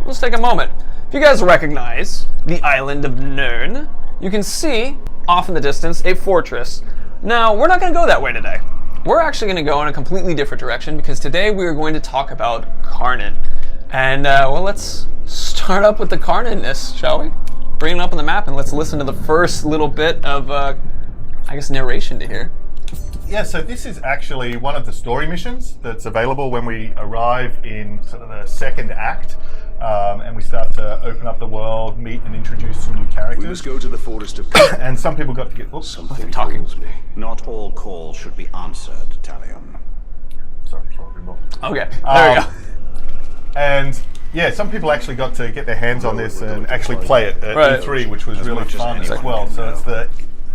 let's take a moment. If you guys recognize the island of Nirn, you can see off in the distance a fortress. Now, we're not going to go that way today. We're actually going to go in a completely different direction because today we are going to talk about Karnan. And, well, let's start up with the Karnan-ness, shall we? Bring it up on the map and let's listen to the first little bit of, I guess, narration to hear. Yeah, so this is actually one of the story missions that's available when we arrive in sort of the second act. And we start to open up the world, meet and introduce some new characters. We must go to the forest of... And some people got to get... Oops, something talking. calls me. Not all calls should be answered, Talion. Sorry, probably more. Okay, there we go. And yeah, some people actually got to get their hands on this and actually play it at E3, which was really fun as well. So it's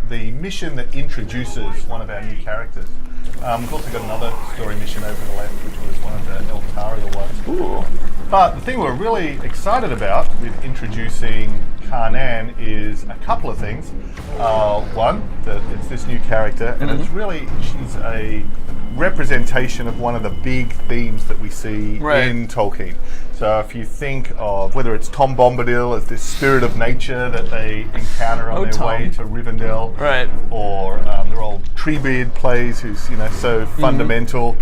the mission that introduces one of our new characters. We've also got another story mission over the left, which was one of the Eltaria ones. Ooh. But the thing we're really excited about with introducing Karnan is a couple of things. One, that it's this new character, and it's really, she's a representation of one of the big themes that we see in Tolkien. So if you think of whether it's Tom Bombadil as this spirit of nature that they encounter on their way to Rivendell, or their old Treebeard plays, who's so fundamental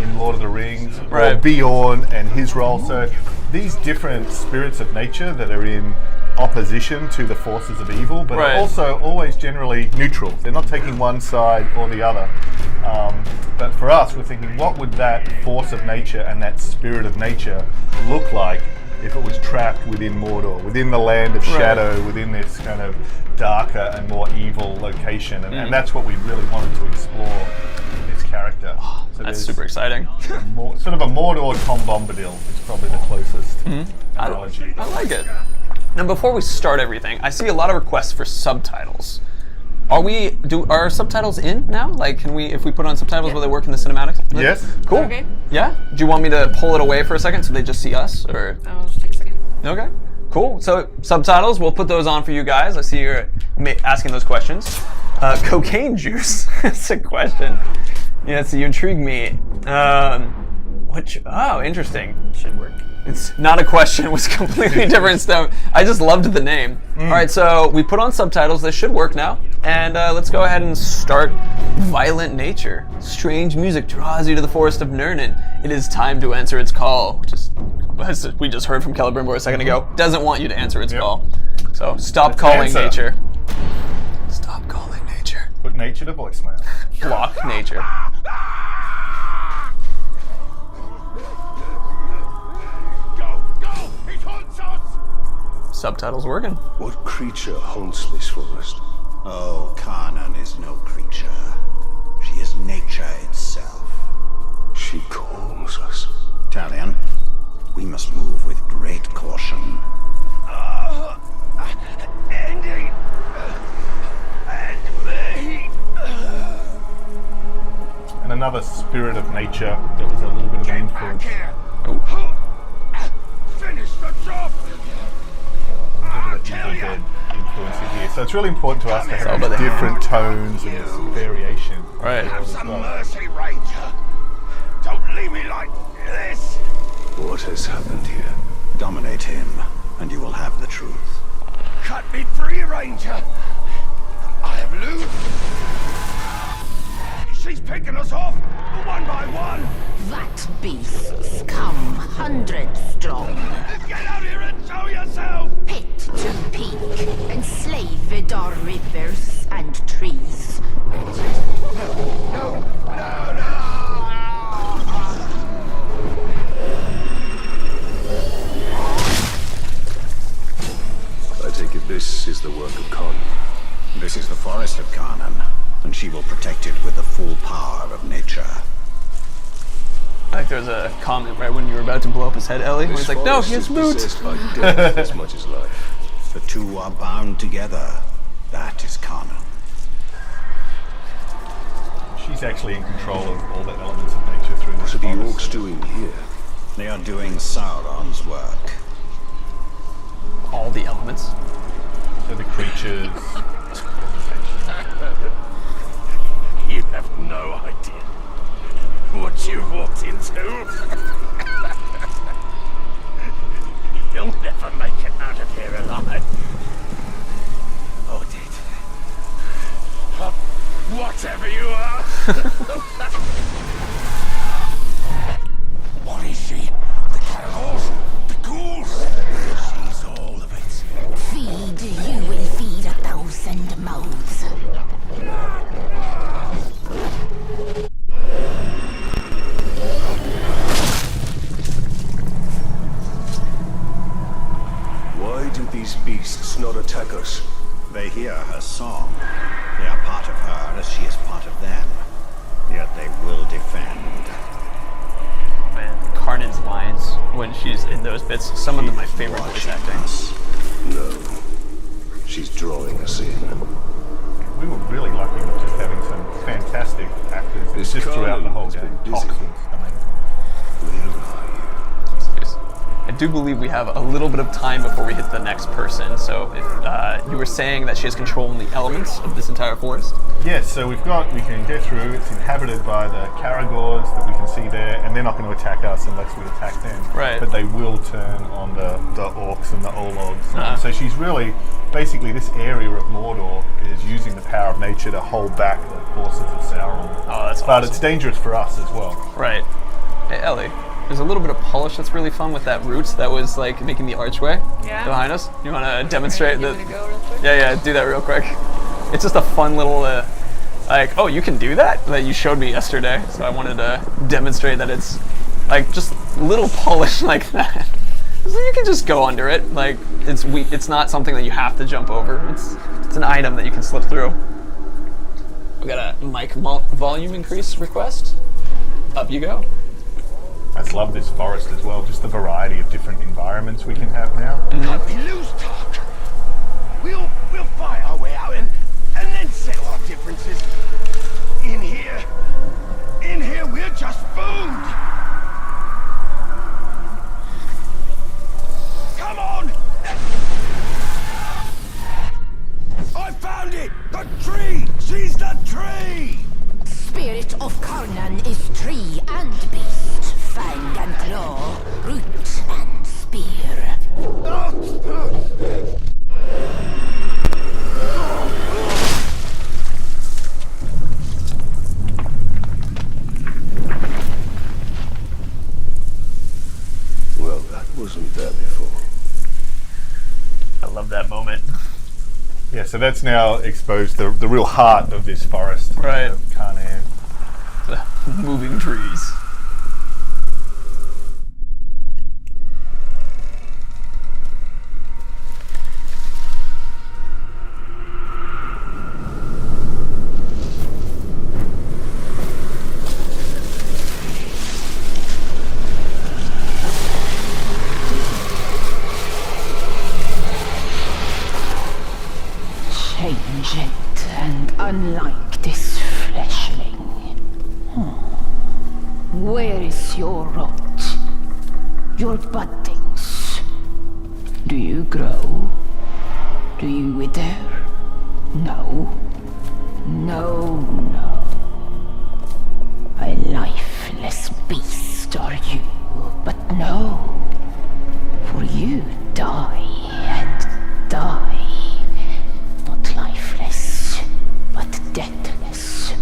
in Lord of the Rings, or Bjorn and his role. So these different spirits of nature that are in opposition to the forces of evil, but are also always generally neutral. They're not taking one side or the other. But for us, we're thinking, what would that force of nature and that spirit of nature look like if it was trapped within Mordor, within the land of shadow, within this kind of darker and more evil location? And that's what we really wanted to explore in this character. So that's super exciting. Sort of a Mordor Tom Bombadil is probably the closest analogy. I like it. Now, before we start everything, I see a lot of requests for subtitles. Are subtitles in now? Like, can we, if we put on subtitles, will they work in the cinematics? Yes. Cool. Okay. Yeah? Do you want me to pull it away for a second so they just see us, or? I'll just take a second. Okay. Cool. So, subtitles, we'll put those on for you guys. I see you're asking those questions. Cocaine juice? That's a question. Yeah, so you intrigue me. Oh, interesting. Should work. It's not a question, it was completely different stuff. I just loved the name. Alright, so we put on subtitles, they should work now. And let's go ahead and start. Violent nature. Strange music draws you to the forest of Nirn. It is time to answer its call, which is, as we just heard from Celebrimbor a second ago, doesn't want you to answer its call. So stop calling nature. Stop calling nature. Put nature to voicemail. Block nature. Subtitles working. What creature haunts this forest? Oh, Karnan is no creature. She is nature itself. She calls us. Talion, we must move with great caution. Andy, and me. And another spirit of nature that was a little bit of an influence. Finish the job. Influence in here. So it's really important to us to have these different tones and this variation. Have some mercy, Ranger. Don't leave me like this. What has happened here? Dominate him, and you will have the truth. Cut me free, Ranger. I have loot. She's picking us off, one by one. That beasts come hundreds strong. Get out here and show yourself. Pit to peak, enslaved are rivers and trees. No. I take it this is the work of Karnan. This is the forest of Karnan, and she will protect it with the full power of nature. Like there's a comment right when you were about to blow up his head, Ellie, where he's like, no, he has loot! Possessed by death as much as life. The two are bound together. That is Karnan. She's actually in control of all the elements of nature through this What are the forest. orcs doing here? They are doing Sauron's work. All the elements. So the creatures. You have no idea what you walked into. these beasts not attack us? They hear her song. They are part of her as she is part of them. Yet they will defend. Man, Karnan's lines when she's in those bits, some of them my favorite voice acting. No. She's drawing us in. We were really lucky with just having some fantastic actors This just throughout the whole Conan has game. been Cox busy. was amazing. Where are I do believe we have a little bit of time before we hit the next person. So if you were saying that she has control in the elements of this entire forest. Yes, so we can go through, it's inhabited by the Karagors that we can see there, and they're not going to attack us unless we attack them. Right. But they will turn on the orcs and the Ologs. Uh-huh. So she's really, basically this area of Mordor is using the power of nature to hold back the forces of Sauron. Oh, that's But awesome. it's dangerous for us as well. Right. Hey, Ellie. There's a little bit of polish that's really fun with that root that was like making the archway behind us. You want to demonstrate that? Yeah, do that real quick. It's just a fun little, like, oh, you can do that you showed me yesterday. So I wanted to demonstrate that it's like just little polish like that. So you can just go under it. Like it's not something that you have to jump over. It's an item that you can slip through. We got a mic volume increase request. Up you go. I just love this forest as well, just the variety of different environments we can have now. Can't we lose talk? We'll fight our way out and then settle our differences. In here we're just food. Come on! I found it! The tree! She's the tree! Spirit of Karnan is tree and beast, fang and claw, root and spear. Well, that wasn't there before. I love that moment. Yeah, so that's now exposed the real heart of this forest. Right. Of Canaan. The moving trees. Change it, and unlike this fleshling. Where is your rot? Your buddings? Do you grow? Do you wither? No. No. A lifeless beast are you, but no. For you die and die. Not lifeless, but deathless.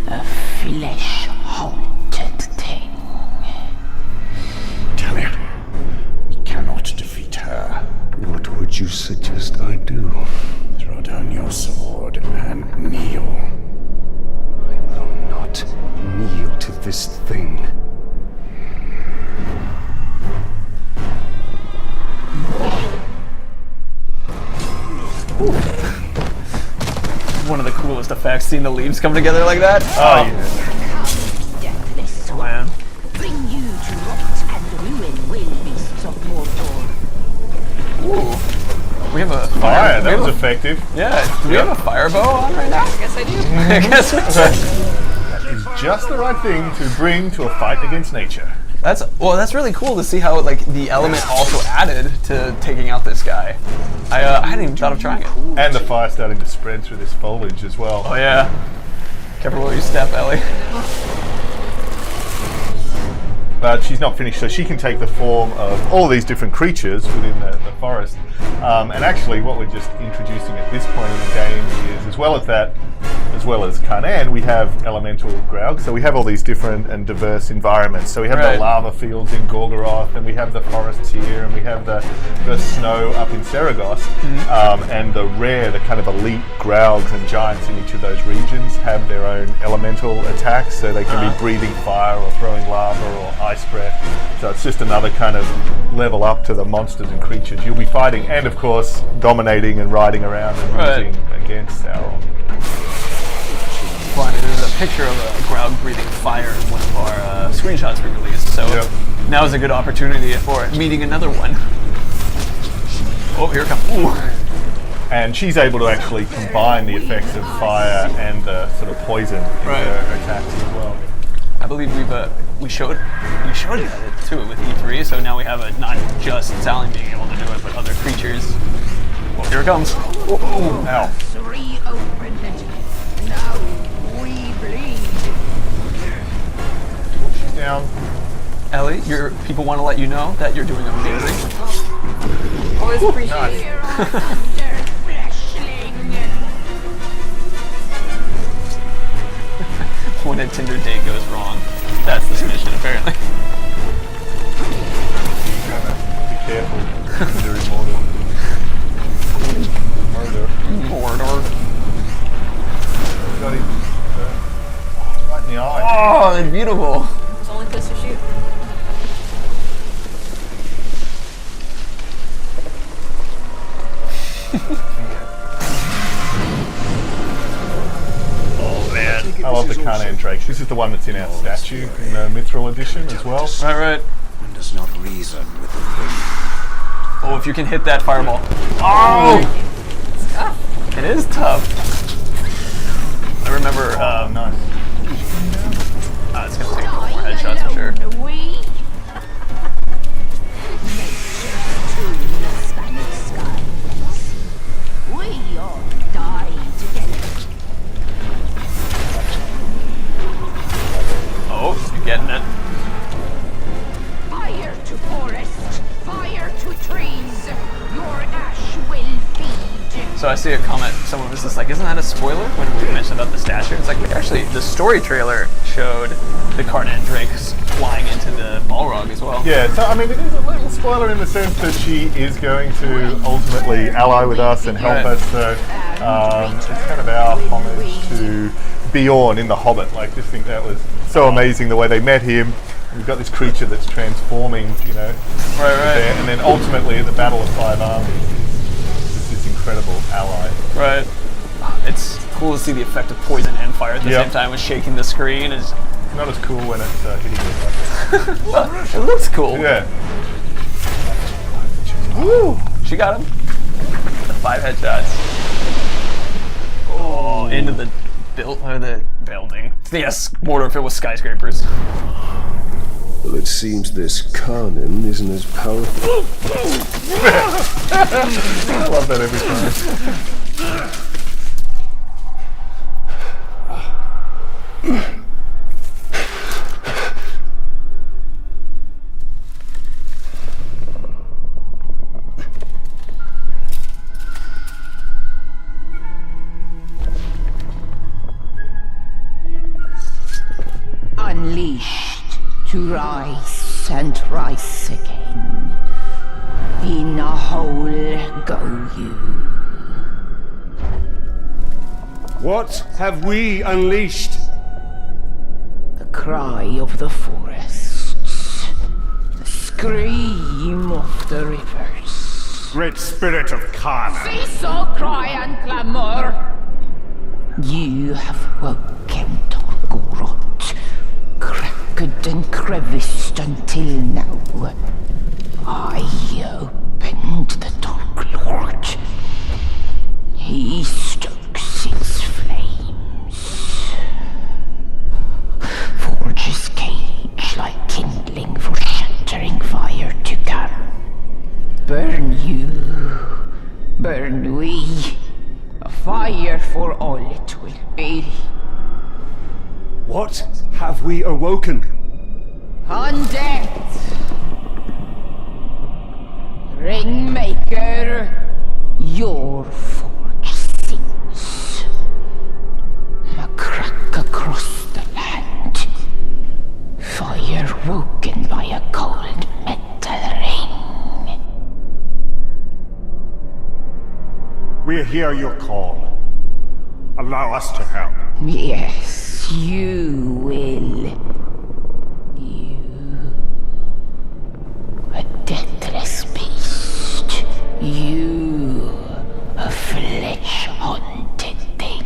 A flesh-haunted thing. Tell her. We cannot defeat her. What would you suggest I do? Throw down your sword and kneel. I will not kneel to this thing. One of the coolest effects, seeing the leaves come together like that. Oh, yeah. Deathless one. Man. Bring you to rot and ruin, will beasts of Mordor. Ooh. We have a Fire, we that have was a- effective. Yeah, do we have a fire bow on right now? I guess I do. I guess we do. That is just the right thing to bring to a fight against nature. That's really cool to see how like the element also added to taking out this guy. I hadn't even thought of trying it. And the fire starting to spread through this foliage as well. Oh yeah. Careful where you step, Ellie. But she's not finished, so she can take the form of all these different creatures within the forest. And actually, what we're just introducing at this point in the game is, as well as as well as Karnan, we have elemental Graug. So we have all these different and diverse environments. So we have Right. the lava fields in Gorgoroth, and we have the forests here, and we have the snow up in Saragoth, and the kind of elite Graugs and giants in each of those regions have their own elemental attacks. So they can be breathing fire or throwing lava or ice breath. So it's just another kind of level up to the monsters and creatures you'll be fighting, and of course dominating and riding around and Right. using against Sauron. Funny, there's a picture of a Graug breathing fire in one of our screenshots we released, so Yep. now is a good opportunity for meeting another one. Oh, here it comes. Ooh. And she's able to actually combine the effects of fire and the sort of poison in Right. her attacks as well. I believe we showed it too with E3, so now we have not just Sally being able to do it, but other creatures. Well, here it comes. Ow. Reopen it. Now we bleed. She's down. Ellie, people want to let you know that you're doing amazing. Always appreciate it. Here under fleshling. When a Tinder date goes wrong, that's this mission apparently. Be careful. They're immortal. Murder. Mordor. Got him. Right in the eye. Oh, they're beautiful. It's the only place to shoot. I love the Karnan Drake. This is the one that's in our statue in the Mithril edition as well. Right. One does not reason with the wind. Oh, if you can hit that fireball. Oh! It is tough. I remember, Nice. it's gonna take a couple more headshots for sure. We Spanish skies. We all die together. Oh, you're getting it. Fire to forest, fire to trees. Your ash will feed. So I see a comment, someone was just like, isn't that a spoiler when we mentioned about the statue? It's like, actually, the story trailer showed the Karnan Drakes flying into the Balrog as well. Yeah, so I mean, it is a little spoiler in the sense that she is going to ultimately ally with us and help Right. us. So it's kind of our homage to Bjorn in The Hobbit. Like, just think that was so amazing the way they met him. We've got this creature that's transforming, Right. there, and then ultimately at the Battle of Five Armies, it's this incredible ally. Right. It's cool to see the effect of poison and fire at the Yep. same time with shaking the screen. It's not as cool when it's hitting you like that. Well, it looks cool. Yeah. Woo! She got him. The 5 headshots. Oh, into the building. Yes, Mordor filled with skyscrapers. Well, it seems this Karnan isn't as powerful. I love that every time. Unleashed to rise and rise again. In a hole go you. What have we unleashed? The cry of the forests. The scream of the rivers. Great spirit of Karnan. Cease all cry and clamor. You have woken Torgorot, cracked and creviced until now. I opened the Dark Lord. He stokes its flames. Forges cage like kindling for shattering fire to come. Burn you, burn we, a fire for all it will be. What have we awoken? Undead! Ringmaker, your forge sings. We hear your call. Allow us to help. Yes, you will. You. A deathless beast. You. A flesh-haunted thing.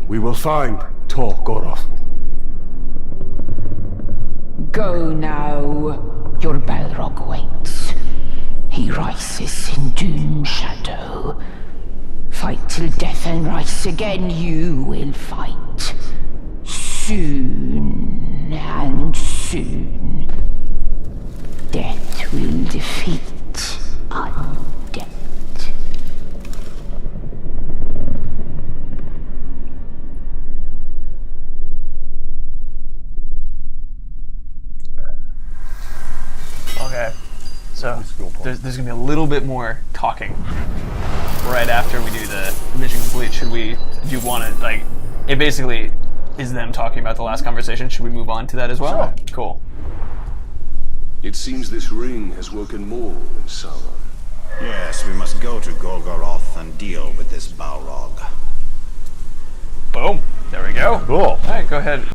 We will find Tor Goroth. Go now. Your Balrog waits. He rises in doom shadow. Fight till death and rise again. You will fight. Soon and soon. Death will defeat undead. Okay. So there's gonna be a little bit more talking right after we do the mission complete. Do you want to, like, it basically is them talking about the last conversation. Should we move on to that as well? Sure. Cool. It seems this ring has woken more than Sauron. Yes, we must go to Golgoroth and deal with this Balrog. Boom. There we go. Cool. All right, go ahead.